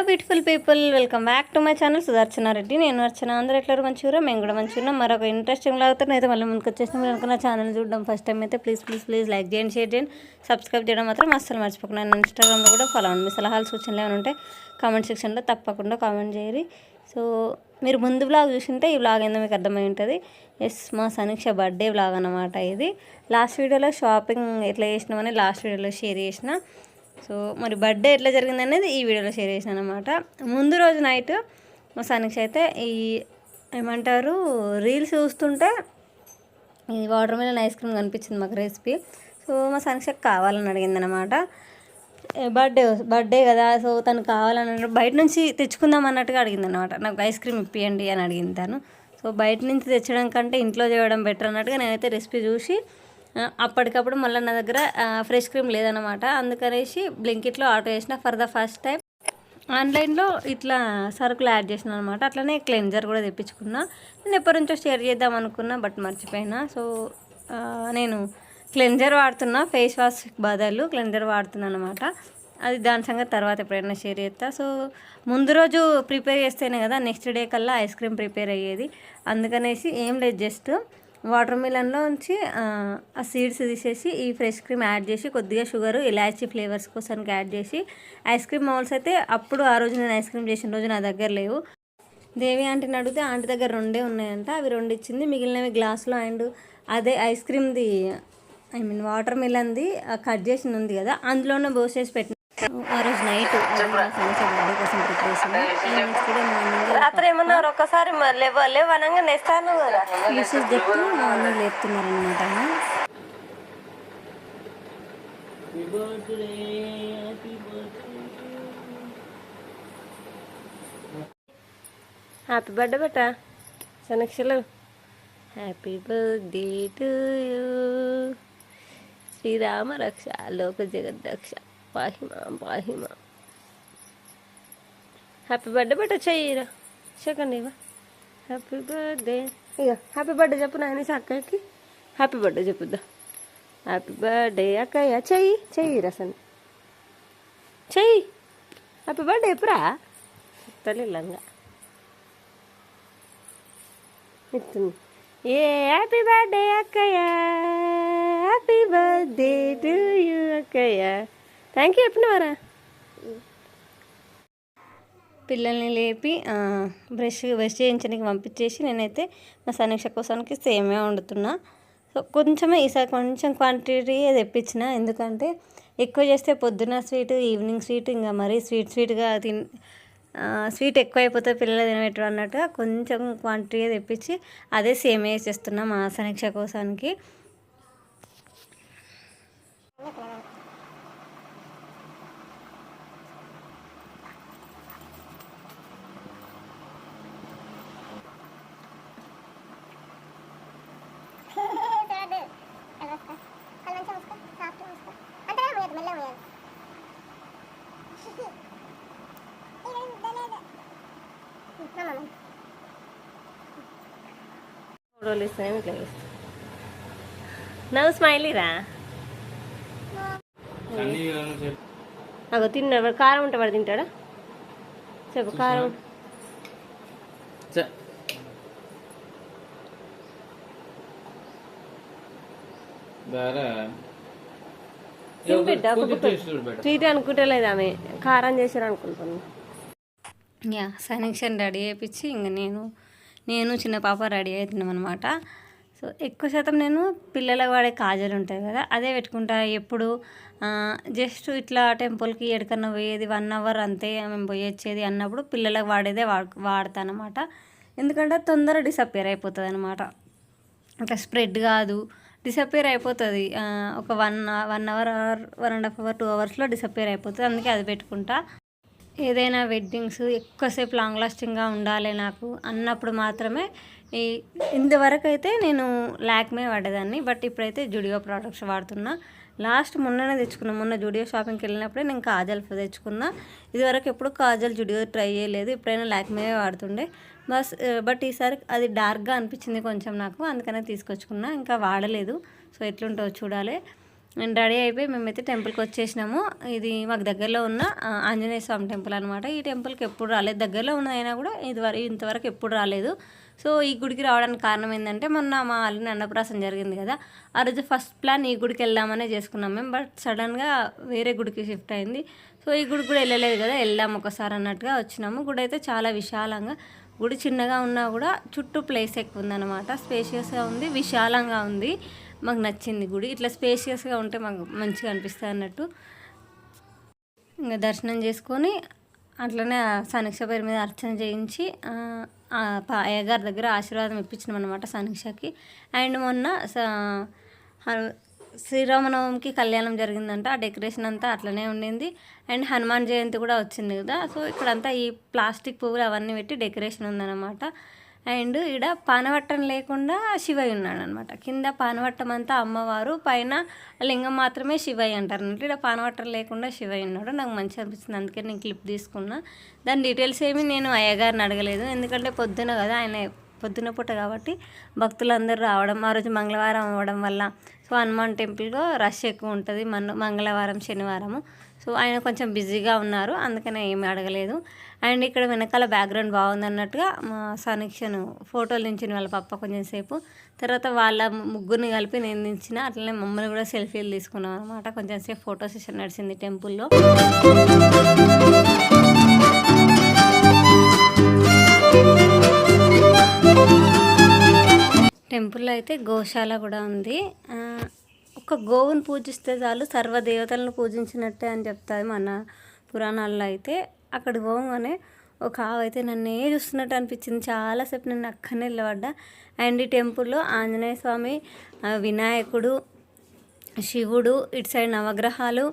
Beautiful people, welcome back to my channel Sudarshana Reddy. నేను అర్చన. అందరూ ఎట్లా మంచిగా, మేము కూడా మంచిగా ఉన్నాం. మరొక ఇంట్రెస్టింగ్ లాగుతో అయితే మళ్ళీ ముందుకు వచ్చేసిన మీరు అనుకున్న ఛానల్ చూడడం ఫస్ట్ టైం అయితే ప్లీజ్ లైక్ చేయండి, షేర్ చేయండి, సబ్స్క్రైబ్ చేయడం మాత్రం అస్సలు మర్చిపోకుండా. నేను ఇన్స్టాగ్రామ్లో కూడా ఫాలో అవ్వండి. మీ సలహాలు సూచనలు ఏమైనా ఉంటే కామెంట్ సెక్షన్లో తప్పకుండా కామెంట్ చేయరు. సో మీరు ముందు బ్లాగ్ చూసింటే ఈ బ్లాగ్ ఏందో మీకు అర్థమై ఉంటుంది. ఎస్, మా సమీక్ష బర్త్డే బ్లాగ్ అనమాట ఇది. లాస్ట్ వీడియోలో షాపింగ్ ఎట్లా చేసినామని లాస్ట్ వీడియోలో షేర్ చేసిన. సో మరి బర్త్డే ఎట్లా జరిగింది అనేది ఈ వీడియోలో షేర్ చేశాను అనమాట. ముందు రోజు నైట్ మా సమీక్ష అయితే ఈ ఏమంటారు రీల్స్ చూస్తుంటే ఈ వాటర్ మిలన్ ఐస్ క్రీమ్ కనిపించింది మాకు రెసిపీ. సో మా సమీక్షకు కావాలని అడిగింది అనమాట. బర్త్డే కదా, సో తను కావాలని బయట నుంచి తెచ్చుకుందాం అన్నట్టుగా అడిగింది అనమాట. నాకు ఐస్ క్రీమ్ ఇప్పియండి అని అడిగింది తను. సో బయట నుంచి తెచ్చడం కంటే ఇంట్లో చేయడం బెటర్ అన్నట్టుగా నేనైతే రెసిపీ చూసి అప్పటికప్పుడు మళ్ళీ నా దగ్గర ఫ్రెష్ క్రీమ్ లేదనమాట. అందుకనేసి బ్లింకిట్లో ఆర్డర్ చేసిన ఫర్ ద ఫస్ట్ టైం. ఆన్లైన్లో ఇట్లా సరుకులు యాడ్ చేసిన అనమాట. అట్లనే క్లెన్జర్ కూడా తెప్పించుకున్నా. నేను ఎప్పటి నుంచో షేర్ చేద్దాం అనుకున్నా, బట్ మర్చిపోయినా. సో నేను క్లెన్జర్ వాడుతున్నా, ఫేస్ వాష్ బదులు క్లెన్జర్ వాడుతున్నా అనమాట. అది దాని సంగతి తర్వాత ఎప్పుడైనా షేర్ చేస్తా. సో ముందు రోజు ప్రిపేర్ చేస్తేనే కదా నెక్స్ట్ డే కల్లా ఐస్ క్రీమ్ ప్రిపేర్ అయ్యేది. అందుకనేసి ఏం లేదు, జస్ట్ వాటర్ మిలన్లో నుంచి ఆ సీడ్స్ తీసేసి ఈ ఫ్రెష్ క్రీమ్ యాడ్ చేసి కొద్దిగా షుగరు, ఇలాచీ ఫ్లేవర్స్ కోసానికి యాడ్ చేసి ఐస్ క్రీమ్ మౌల్స్ అయితే అప్పుడు ఆ రోజు నేను ఐస్ క్రీమ్ చేసిన రోజు నా దగ్గర లేవు. దేవి ఆంటీని అడిగితే ఆంటీ దగ్గర 2 ఉన్నాయంట. అవి 2 ఇచ్చింది, మిగిలినవి గ్లాస్లో. అండ్ అదే ఐస్ క్రీమ్ది వాటర్ మిలన్ది కట్ చేసి ఉంది కదా, అందులోనే పోసేసి పెట్టిన ఆ రోజు నైట్ బర్త్డే కోసం ప్రిపరేషన్. రాత్రి ఏమన్నారు ఒక్కసారి లేవనంగా నేస్తాను యూసెస్ చెప్తూ మార్నింగ్ లేపుతున్నారనమాట. హ్యాపీ బర్త్డే బెటా సమీక్షలు. హ్యాపీ బర్త్డే టు యూ శ్రీరామ రక్ష లోక జగద్దక్ష పాహిమా. హ్యాపీ బర్త్డే బెట చెయ్యిరా, సెకండ్ ఇవా. హ్యాపీ బర్త్డే, ఇక హ్యాపీ బర్త్డే చెప్పు నాయన అక్కకి. హ్యాపీ బర్త్డే చెప్పుద్దా. హ్యాపీ బర్త్డే అక్కయ్య, చెయ్యిరా సన్ చెయ్యి. హ్యాపీ బర్త్డే ఎప్పురా తల్లిలంగా ఇస్తుంది. ఏ హ్యాపీ బర్త్డే అక్కయ్య, హ్యాపీ బర్త్డే టు యూ అక్కయ్య. థ్యాంక్ యూ చెప్పినవారా. పిల్లల్ని లేపి బ్రష్ చేయించడానికి పంపించేసి నేనైతే మా సమీక్ష కోసానికి సేమే వండుతున్నా. సో కొంచెమే ఈసారి కొంచెం క్వాంటిటీ తెప్పించిన, ఎందుకంటే ఎక్కువ చేస్తే పొద్దున స్వీట్, ఈవినింగ్ స్వీట్, ఇంకా మరీ స్వీట్గా స్వీట్ ఎక్కువ అయిపోతే పిల్లలు తినబెట్టు అన్నట్టుగా కొంచెం క్వాంటిటీ తెప్పించి అదే సేమే చేస్తున్నా మా సమీక్ష కోసానికి. నవ్వు స్మైలీరా. నాకు తిన్నాడు, కారం ఉంటే వాడు తింటాడా చెప్పు. కారం స్వీట్ అనుకుంటలేదు ఆమె, కారం చేశారు అనుకుంటున్నాను. సమీక్షను రెడీ చేయించి ఇంకా నేను చిన్న పాప రెడీ అవుతున్నాం అనమాట. సో ఎక్కువ శాతం నేను పిల్లలకు వాడే కాజలు ఉంటాయి కదా, అదే పెట్టుకుంటా. ఎప్పుడు జస్ట్ ఇట్లా టెంపుల్కి ఎక్కడికన్నా పోయేది 1 అవర్ అంతే మేము పోయొచ్చేది అన్నప్పుడు పిల్లలకు వాడేదే వాడతాను అనమాట. ఎందుకంటే తొందరగా డిసప్పేర్ అయిపోతుంది అనమాట. అట్లా స్ప్రెడ్ కాదు, డిసప్పేర్ అయిపోతుంది. ఒక 1 అవర్ 1.5 అవర్ 2 అవర్స్లో డిసప్పేర్ అయిపోతుంది. అందుకే అది పెట్టుకుంటా. ఏదైనా వెడ్డింగ్స్ ఎక్కువసేపు లాంగ్ లాస్టింగ్గా ఉండాలి నాకు అన్నప్పుడు మాత్రమే ఇంతవరకు అయితే నేను లాక్మే వాడేదాన్ని, బట్ ఇప్పుడైతే జుడియో ప్రోడక్ట్స్ వాడుతున్నా. మొన్ననే తెచ్చుకున్నా, మొన్న జుడియో షాపింగ్కి వెళ్ళినప్పుడే నేను కాజల్ తెచ్చుకున్నా. ఇదివరకు ఎప్పుడు కాజల్ జుడియో ట్రై చేయలేదు, ఎప్పుడైనా లాక్మే వాడుతుండే బట్ ఈసారి అది డార్క్గా అనిపించింది కొంచెం నాకు, అందుకనే తీసుకొచ్చుకున్నా. ఇంకా వాడలేదు, సో ఎట్లుంటుందో చూడాలి. నేను రెడీ అయిపోయి మేమైతే టెంపుల్కి వచ్చేసినాము. ఇది మాకు దగ్గరలో ఉన్న ఆంజనేయ స్వామి టెంపుల్ అనమాట. ఈ టెంపుల్కి ఎప్పుడు రాలేదు, దగ్గరలో ఉన్నదైనా కూడా ఇంతవరకు ఎప్పుడు రాలేదు. సో ఈ గుడికి రావడానికి కారణం ఏంటంటే మొన్న మా అల్లుని అన్నప్రాసన జరిగింది కదా, ఆ రోజు ఫస్ట్ ప్లాన్ ఈ గుడికి వెళ్దామనే చేసుకున్నాం మేము. బట్ సడన్గా వేరే గుడికి షిఫ్ట్ అయింది. సో ఈ గుడికి కూడా వెళ్ళలేదు కదా, వెళ్దాం ఒకసారి అన్నట్టుగా వచ్చినాము. గుడి అయితే చాలా విశాలంగా, గుడి చిన్నగా ఉన్నా కూడా చుట్టూ ప్లేస్ ఎక్కువ ఉందన్నమాట. స్పేషియస్గా ఉంది, విశాలంగా ఉంది. మాకు నచ్చింది గుడి. ఇట్లా స్పేషియస్గా ఉంటే మాకు మంచిగా అనిపిస్తుంది అన్నట్టు. ఇంకా దర్శనం చేసుకొని అట్లనే సనీక్ష పేరు మీద అర్చన చేయించి అయ్యగారి దగ్గర ఆశీర్వాదం ఇప్పించినాం అనమాట సనీక్షకి. అండ్ మొన్న శ్రీరామనవమికి కళ్యాణం జరిగిందంట, ఆ డెకరేషన్ అంతా అట్లనే ఉండింది. అండ్ హనుమాన్ జయంతి కూడా వచ్చింది కదా, సో ఇక్కడంతా ఈ ప్లాస్టిక్ పువ్వులు అవన్నీ పెట్టి డెకరేషన్ ఉందన్నమాట. అండ్ ఇక్కడ పానవట్టం లేకుండా శివయ్య ఉన్నాడు అనమాట. కింద పానవట్టం అంతా అమ్మవారు, పైన లింగం మాత్రమే శివయ్య అంటారు అన్నట్టు. ఇక్కడ పానవట్టం లేకుండా శివయ్య ఉన్నాడు. నాకు మంచిగా అనిపిస్తుంది, అందుకే నేను క్లిప్ తీసుకున్నా. దాని డీటెయిల్స్ ఏమి నేను అయ్యగారిని అడగలేదు, ఎందుకంటే పొద్దున కదా, ఆయన పొద్దున పూట కాబట్టి భక్తులందరూ రావడం, ఆ రోజు మంగళవారం అవ్వడం వల్ల సో హనుమాన్ టెంపుల్లో రష్ ఎక్కువ ఉంటుంది మంగళవారం శనివారము. సో ఆయన కొంచెం బిజీగా ఉన్నారు, అందుకనే ఏమీ అడగలేదు. అండ్ ఇక్కడ వెనకాల బ్యాక్గ్రౌండ్ బాగుంది అన్నట్టుగా మా సనీక్షను ఫోటోలు దించిన వాళ్ళ పప్ప కొంచెం సేపు, తర్వాత వాళ్ళ ముగ్గురిని కలిపి నేను దించిన, అట్లనే మమ్మల్ని కూడా సెల్ఫీలు తీసుకున్నాం అనమాట. కొంచెం సేపు ఫోటో సెషన్ నడిచింది టెంపుల్లో. టెంపుల్లో అయితే గోశాల కూడా ఉంది. ఒక గోవును పూజిస్తే చాలు సర్వదేవతలను పూజించినట్టే అని చెప్తారు మన పురాణాల్లో. అయితే అక్కడ పోగానే ఒక ఆవు అయితే నన్నే చూస్తున్నట్టు అనిపించింది. చాలాసేపు నేను అక్కడనే నిలబడ్డా. అండ్ ఈ టెంపుల్లో ఆంజనేయ స్వామి, వినాయకుడు, శివుడు, ఇటు సైడ్ నవగ్రహాలు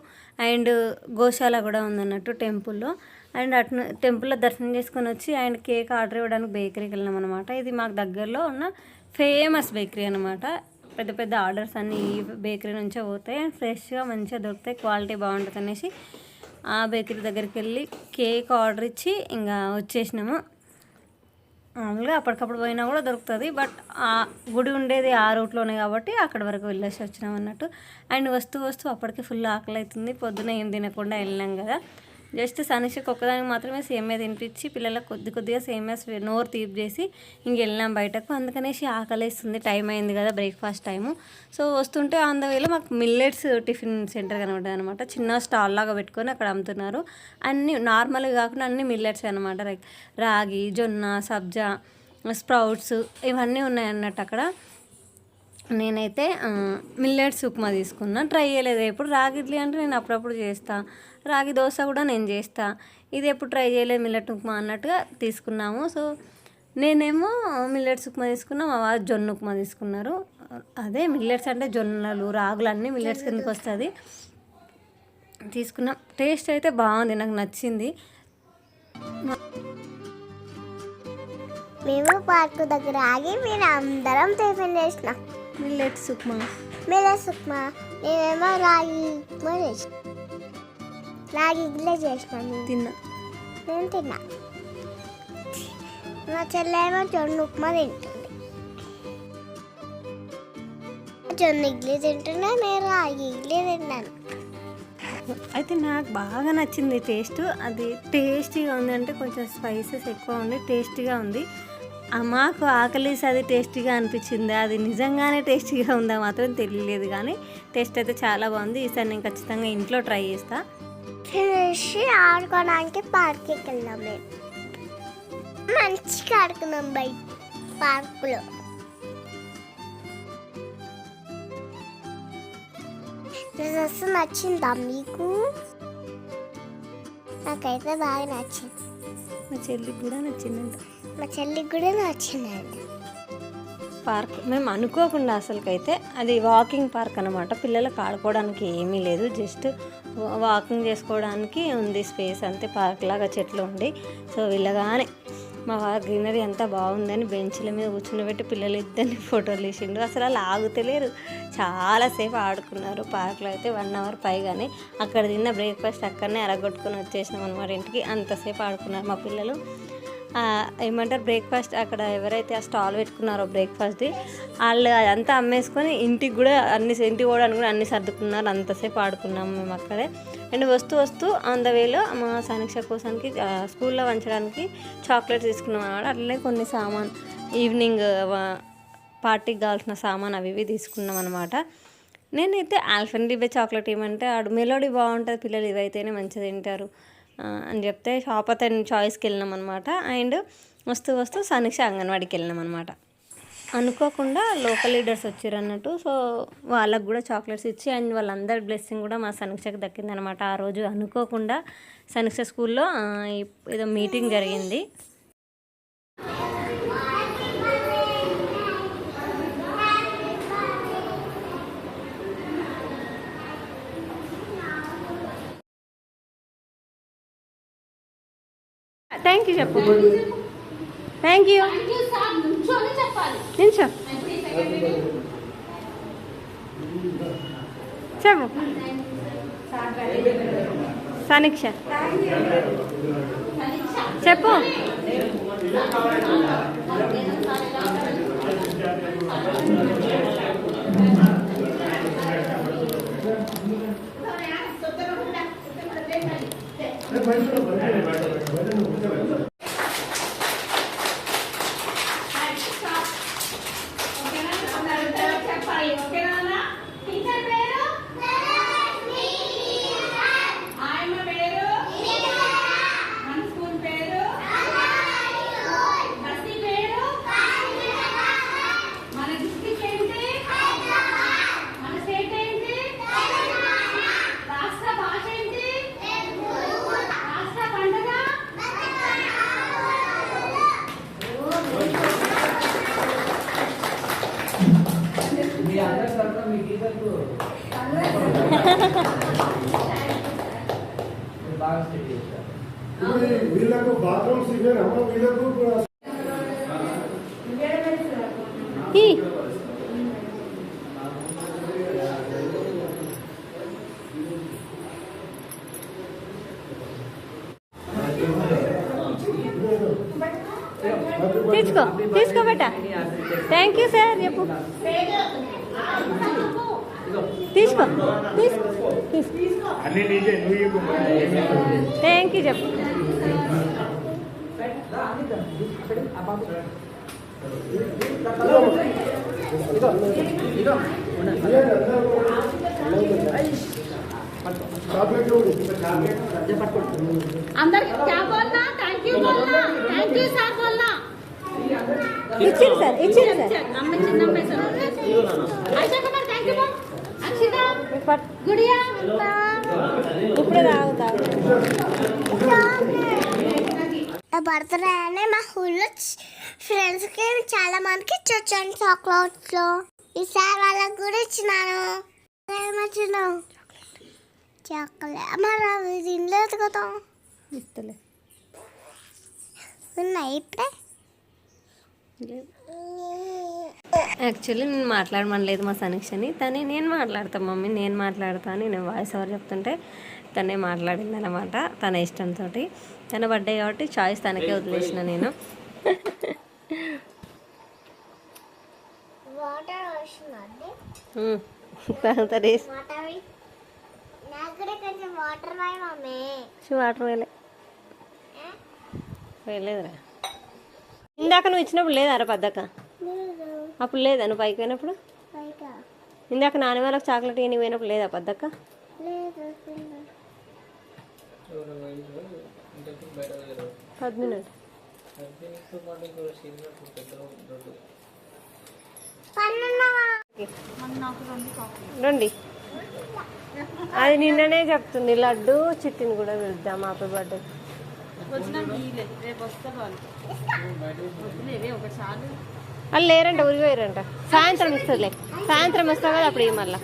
అండ్ గోశాల కూడా ఉందన్నట్టు టెంపుల్లో. అండ్ అటు టెంపుల్లో దర్శనం చేసుకొని వచ్చి అండ్ కేక్ ఆర్డర్ ఇవ్వడానికి బేకరీకి వెళ్ళినాం అనమాట. ఇది మాకు దగ్గరలో ఉన్న ఫేమస్ బేకరీ అనమాట. పెద్ద పెద్ద ఆర్డర్స్ అన్నీ ఈ బేకరీ నుంచే పోతాయి అండ్ ఫ్రెష్గా మంచిగా దొరుకుతాయి, క్వాలిటీ బాగుంటుంది అనేసి ఆ బేకరీ దగ్గరికి వెళ్ళి కేక్ ఆర్డర్ ఇచ్చి ఇంకా వచ్చేసినాము. మామూలుగా అప్పటికప్పుడు పోయినా కూడా దొరుకుతుంది, బట్ ఆ గుడి ఉండేది ఆ రూట్లోనే కాబట్టి అక్కడి వరకు వెళ్ళేసి వచ్చినాం అన్నట్టు. అండ్ వస్తూ అప్పటికి ఫుల్ ఆకలి అవుతుంది, పొద్దున ఏం తినకుండా వెళ్ళినాం కదా. జస్ట్ సనీషకి ఒక్కదానికి మాత్రమే సేమియా తినిపించి పిల్లలకు కొద్దిగా సేమియా నోరు తీపి చేసి ఇంక వెళ్ళినాం బయటకు. అందుకనేసి ఆకలేస్తుంది, టైం అయింది కదా, బ్రేక్ఫాస్ట్ టైము. సో వస్తుంటే ఆన్ ద వేలో మాకు మిల్లెట్స్ టిఫిన్ సెంటర్ కనబడ్డది అనమాట. చిన్న స్టాల్ లాగా పెట్టుకొని అక్కడ అమ్ముతున్నారు. అన్నీ నార్మల్గా కాకుండా అన్ని మిల్లెట్స్ అనమాట. లైక్ రాగి, జొన్న, సబ్జా, స్ప్రౌట్స్ ఇవన్నీ ఉన్నాయన్నట్టు అక్కడ. నేనైతే మిల్లెట్స్ ఉప్మా తీసుకున్నా, ట్రై చేయలేదు. ఎప్పుడు రాగి ఇడ్లీ అంటే నేను అప్పుడప్పుడు చేస్తాను, రాగి దోశ కూడా నేను చేస్తా, ఇది ఎప్పుడు ట్రై చేయలేదు మిల్లెట్ ఉప్మా అన్నట్టుగా తీసుకున్నాము. సో నేనేమో మిల్లెట్స్ ఉప్మా తీసుకున్నా, మా వారు జొన్న ఉప్మా తీసుకున్నారు. అదే మిల్లెట్స్ అంటే జొన్నలు, రాగులు అన్నీ మిల్లెట్స్ కిందకి వస్తుంది. తీసుకున్నాం, టేస్ట్ అయితే బాగుంది, నాకు నచ్చింది. మేము పార్కు దగ్గర ఆగి మీరు అందరం టిఫిన్ చేసినాం. మిల్లెట్స్ ఉప్మా నేనేమో రాగి ఉప్మా చేసిన, రాగి ఇడ్లీ చేసినాను, నేను తిన్నా. మా చెల్లెమో జొన్న ఉప్మా తింటుంది, జొన్న ఇడ్లీ తింటున్నా, నేను రాగి ఇడ్లీ తిన్నాను. అయితే నాకు బాగా నచ్చింది టేస్ట్. అది టేస్టీగా ఉంది, అంటే కొంచెం స్పైసెస్ ఎక్కువ ఉండి టేస్టీగా ఉంది. మాకు ఆకలిసి అది టేస్టీగా అనిపించింది, అది నిజంగానే టేస్టీగా ఉందా మాత్రం తెలియలేదు, కానీ టేస్ట్ అయితే చాలా బాగుంది. ఈసారి నేను ఖచ్చితంగా ఇంట్లో ట్రై చేస్తా. తినేసి ఆడుకోవడానికి పార్క్కి వెళ్ళాం. మేము మంచిగా ఆడుకున్నాం బయట పార్కులో. డ్రెస్ నచ్చిందా మీకు? నాకైతే బాగా నచ్చింది. మా చెల్లికి కూడా నచ్చిందంట. పార్క్ మేము అనుకోకుండా అసలుకైతే అది వాకింగ్ పార్క్ అనమాట. పిల్లలకు ఆడుకోవడానికి ఏమీ లేదు, జస్ట్ వాకింగ్ చేసుకోవడానికి ఉంది స్పేస్ అంతే. పార్క్ లాగా చెట్లు ఉండి, సో వెళ్ళగానే మా వారు గ్రీనరీ అంతా బాగుందని బెంచ్ల మీద కూర్చుని పిల్లలు ఇద్దరిని ఫోటోలు తీసిండు. అసలు అలా ఆగుతలేరు, చాలాసేపు ఆడుకున్నారు పార్క్లో అయితే 1 అవర్ పైగానే. అక్కడ తిన్న బ్రేక్ఫాస్ట్ అక్కడనే అరగొట్టుకొని వచ్చేసినాం అనమాట ఇంటికి. అంతసేపు ఆడుకున్నారు మా పిల్లలు. ఏమంటారు బ్రేక్ఫాస్ట్ అక్కడ ఎవరైతే ఆ స్టాల్ పెట్టుకున్నారో బ్రేక్ఫాస్ట్ది వాళ్ళు అదంతా అమ్మేసుకొని ఇంటికి కూడా ఇంటికి పోవడానికి కూడా అన్నీ సర్దుకున్నారు. అంతసేపు ఆడుకున్నాము మేము అక్కడే. అండ్ వస్తూ ఆన్ ద వేలో మా సమీక్ష కోసానికి స్కూల్లో వంచడానికి చాక్లెట్స్ తీసుకున్నాం అన్నమాట. అట్లనే కొన్ని సామాన్ ఈవినింగ్ పార్టీకి కావాల్సిన సామాన్ అవి ఇవి తీసుకున్నాం అనమాట. నేనైతే ఆల్ఫెన్లీబే చాక్లెట్ ఇవ్వమంటే ఆడు మెలోడీ బాగుంటుంది, పిల్లలు ఇవైతేనే మంచిగా తింటారు అని చెప్తే షాప్ అతని చాయిస్కి వెళ్ళినాం అనమాట. అండ్ వస్తూ సమీక్ష అంగన్వాడికి వెళ్ళినాం అనమాట. అనుకోకుండా లోకల్ లీడర్స్ వచ్చారు అన్నట్టు. సో వాళ్ళకు కూడా చాక్లెట్స్ ఇచ్చి అండ్ వాళ్ళందరి బ్లెస్సింగ్ కూడా మా సమీక్షకు దక్కిందనమాట. ఆ రోజు అనుకోకుండా సమీక్ష స్కూల్లో ఏదో మీటింగ్ జరిగింది. థ్యాంక్ యూ చెప్పు. థ్యాంక్ యూ నిమిషం చెప్పు. సమీక్ష చెప్పు. వీళ్ళకు బాత్రూమ్స్ ఇవేనమ్మా వీళ్ళకు తీసుకో బేటా. థ్యాంక్ యూ సార్ చెప్పు. తీసుకో థ్యాంక్ యూ చెప్పు. అందరికి क्या बोलना थैंक यू सर बोलना. ఇచ్చింది సార్ నమ్మే sir Aisha Kumar thank you Akshita Gudiya ఇప్పుడే తాగుతా. బర్త్డే అనే మా స్కూల్లో ఫ్రెండ్స్కి చాలా మందికి ఇచ్చొచ్చాను చాక్లెట్స్. ఈసారి వాళ్ళకి కూడా ఇచ్చినాను. ఏమొచ్చినావు చాక్లెట్ మరి అవి తినలేదు కదా. ఇస్తలే ఉన్నాయి ఇప్పుడే. యాక్చువల్లీ నేను మాట్లాడమనలేదు మా సమీక్షని. నేను మాట్లాడతాను మమ్మీ, నేను మాట్లాడతాను. నేను వాయిస్ ఓవర్ చెప్తుంటే తనే మాట్లాడింది అనమాట తన ఇష్టంతో. తన బర్త్డే కాబట్టి చాయిస్ తనకే వదిలేసిన నేను. వాటర్ వేయలేదురా. ఇందాక నువ్వు ఇచ్చినప్పుడు లేదా అర పద్దక అప్పుడు లేదా నువ్వు పైకి పోయినప్పుడు? ఇందాక నాన్న వాళ్ళకి చాక్లెట్ ఇవ్వని పోయినప్పుడు లేదా పద్దక్క? పద్మినట్ రండి. అది నిన్ననే చెప్తుంది. లడ్డు చిట్టిని కూడా వెళ్దాం హ్యాపీ బర్త్డే. వాళ్ళు లేరంట, ఊరిపోయారంట. సాయంత్రం ఇస్తుందిలే, సాయంత్రం వస్తావు కదా అప్పుడు మళ్ళీ.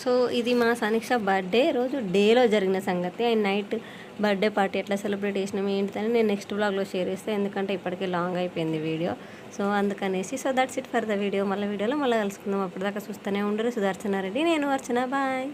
సో ఇది మా సమీక్ష బర్త్డే రోజు డేలో జరిగిన సంగతి. అండ్ నైట్ బర్త్డే పార్టీ ఎట్లా సెలబ్రేట్ చేసినాము ఏంటిదని నేను నెక్స్ట్ బ్లాగ్లో షేర్ చేస్తాను, ఎందుకంటే ఇప్పటికే లాంగ్ అయిపోయింది వీడియో. సో అందుకనేసి so that's it for the video. మళ్ళీ వీడియోలో మళ్ళీ కలుసుకుందాం. అప్పటిదాకా చూస్తూనే ఉండరు. సుదర్శన రెడ్డి, నేను అర్చన. బాయ్.